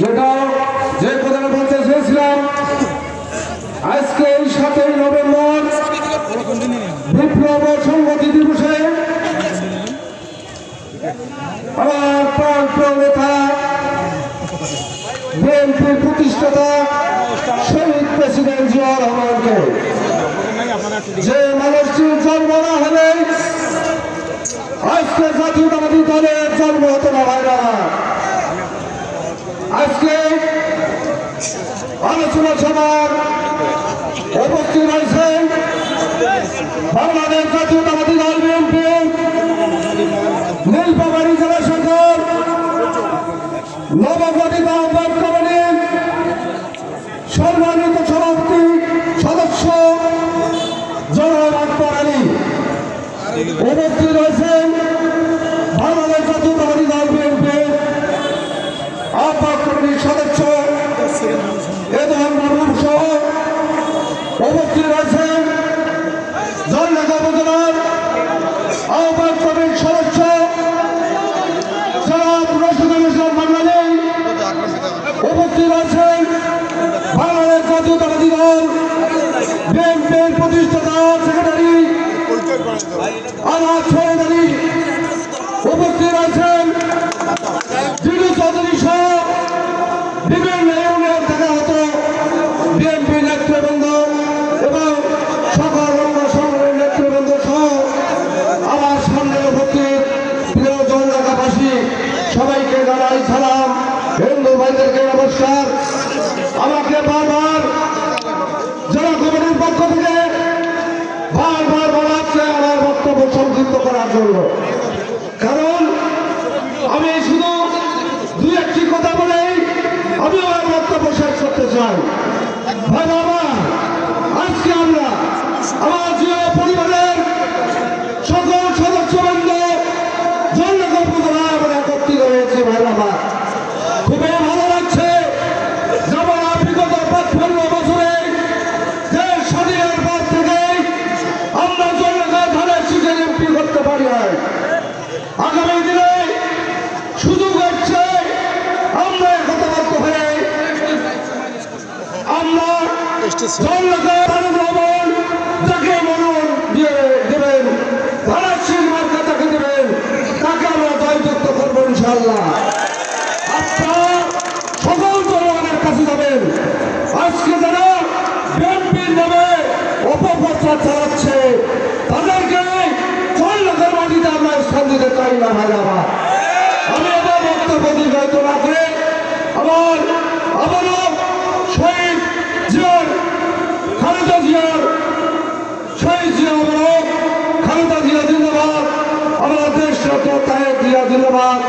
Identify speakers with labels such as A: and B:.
A: যেটা যে কথাটা বলতে চেয়েছিলাম, আজকে এই 7ই নভেম্বর বিপ্লব সংহতি দিবসে আমার প্রাণপ্রিয় নেতা বিএনপির প্রতিষ্ঠাতা শহীদ প্রেসিডেন্ট জিয়াউর রহমানকে, যে মানুষটির জন্ম না হলে আজকে জাতীয়তাবাদী দলের জন্ম হতো না ভাইরা। আজকে আলোচনা সভার উপস্থিত রয়েছেন বাংলাদেশ জাতীয়তাবাদী দল বিএনপি নীলফামারী জেলা শাখার নবগঠিত আহ্বায়ক কমিটির সম্মানিত সভাপতি সদস্য জনাব আকবর আলী। উপস্থিত রয়েছেন বাংলাদেশ জাতীয়তাবাদী দল বিএনপির আহ্বায়ক কমিটির সদস্য এদহান মাহবুব সহ উপস্থিত রয়েছেন জলঢাকা উপজেলার আহ্বায়ক কমিটির সদস্য জনাব রশিদুল ইসলাম বাঙালি। উপস্থিত রয়েছেন বাংলাদেশ জাতীয়তাবাদী দল বিএনপির প্রতিষ্ঠাতা সেক্রেটারি আনাজ শহীদ আলী। উপস্থিত রয়েছেন জিডু চৌধুরী সহ বিভিন্ন ইউনিয়ন থেকে হতো বিএনপি নেতৃবৃন্দ এবং সকল অঙ্গ সংগঠনের নেতৃবৃন্দ সহ আমার সামনে উপস্থিত প্রিয় জনতাবাসী সবাইকে জানাই সালাম। হিন্দু ভাইদেরকে নমস্কার। আমাকে বারবার জেলা কমিটির পক্ষ থেকে বারবার বলা হচ্ছে আমার বক্তব্য সংক্ষিপ্ত করার জন্য, কারণ আমি শুধু দুই একটি কথা বলেই আমি আমার বক্তব্য শেষ করতে চাই। ভাই বাবা, আজকে আমরা আমার জিও পরিবারের সকল সদস্যবৃন্দ জনগণ উপজেলায় আমরা একত্রিত হয়েছি। ভাই বাবা, খুবই ভালো লাগছে। যেমন বিগত 55 বছরে দেশ স্বাধীনের পর থেকে আমরা জনগণ ধারে শিখে এমপি করতে পারি নাই। আগামী দিনে সুযোগ হচ্ছে আমরা একতাবদ্ধ হয়ে আমরা জনগণ যাকে মনোনয়ন দিয়ে দেবেন, ধারাশীল মার্কা তাকে দেবেন, তাকে আমরা জয়যুক্ত করবো ইনশাআল্লাহ। আপনারা সকল জনগণের কাছে যাবেন। আজকে যারা বিএনপির নামে অপপ্রচার চালাচ্ছে তাদেরকে 4 লাখের মাটিতে আমরা স্থান দিতে চাই না। ভাই আমার, আমি আমার বক্তব্য দীর্ঘায়িত না করে আমার আবারও শহীদ জিয়ার খালেদা জিয়ার শহীদ জিয়া খালেদা জিয়া জিন্দাবাদ, আমার দেশ রত্ন তারেক জিয়া জিন্দাবাদ।